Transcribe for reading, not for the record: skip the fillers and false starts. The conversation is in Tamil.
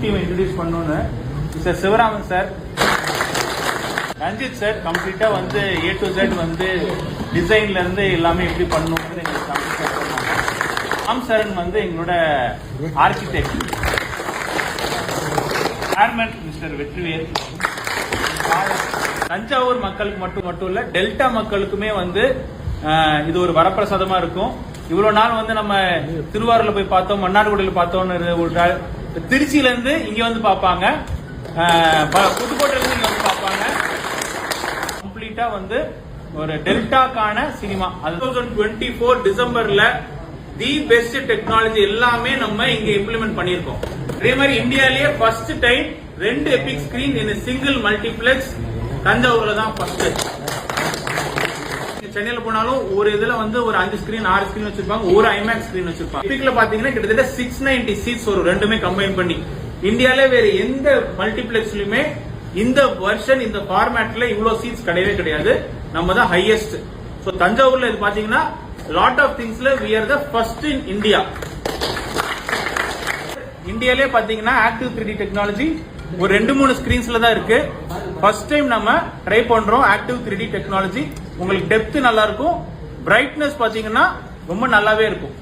டீம் இன்ட்ரடியூஸ் பண்ணணும்னு. Mister Sivaraman sir, Ranjith sir கம்ப்ளீட்டா வந்து A to Z வந்து டிசைன்ல இருந்து எல்லாமே எப்படி பண்ணணும்னு எங்களுக்கு கம்ப்ளீட்டா சொன்னாங்க. ராம் சரண் வந்து எங்களோட architect. Chairman mister Vetrivel. Thanjavur மக்களுக்கு மட்டும் இல்ல, டெல்டா மக்களுக்குமே வந்து இது ஒரு வரப்பிரசாதமா இருக்கும். இவ்வளவு நாள் வந்து நம்ம திருவாரூர்ல போய் பார்த்தோம், மன்னார்குடியில பார்த்தோம்னு, திருச்சியில இருந்து இங்க வந்து பார்ப்பாங்க, புதுக்கோட்டையில இருந்து இங்க வந்து பார்ப்பாங்க. கம்ப்ளீட்டா வந்து ஒரு டெல்டாக்கான சினிமா. 2024 டிசம்பர்ல தி பெஸ்ட் டெக்னாலஜி எல்லாமே நம்ம இங்க இம்ப்ளிமெண்ட் பண்ணிருக்கோம். அதே மாதிரி இந்தியாலேயே first time 2 epic screen in single multiplex தஞ்சாவூர்ல தான் ஃபர்ஸ்ட். சென்னையில போனாலும் ஒரு இதுல வந்து ஒரு 5 ஸ்கிரீன் 6 ஸ்கிரீன் வச்சிருப்பாங்க, ஒரு ஐமேக்ஸ் ஸ்கிரீன் வச்சிருப்பாங்க. எபிக்ல பாத்தீங்கன்னா கிட்டத்தட்ட 690 சீட்ஸ் வரும், ரெண்டுமே கம்பைன் பண்ணி. இந்தியால வேற எந்த மல்டிபிளெக்ஸ்லயுமே இந்த வெர்ஷன் இந்த ஃபார்மேட்ல இவ்வளவு சீட்ஸ் கிடையவே கிடையாது. நம்ம தான் ஹையஸ்ட். சோ தஞ்சாவூர்ல இது பாத்தீங்கன்னா லாட் ஆஃப் திங்ஸ்ல we are the first in India. இந்தியாலே பாத்தீங்கன்னா ஆக்டிவ் 3D டெக்னாலஜி ஒரு 2-3 ஸ்கிரீன்ஸ்ல தான் இருக்கு. ஃபர்ஸ்ட் டைம் நம்ம ட்ரை பண்றோம் ஆக்டிவ் 3D டெக்னாலஜி. உங்களுக்கு டெப்த் நல்லா இருக்கும், பிரைட்னஸ் பாத்தீங்கன்னா ரொம்ப நல்லாவே இருக்கும்.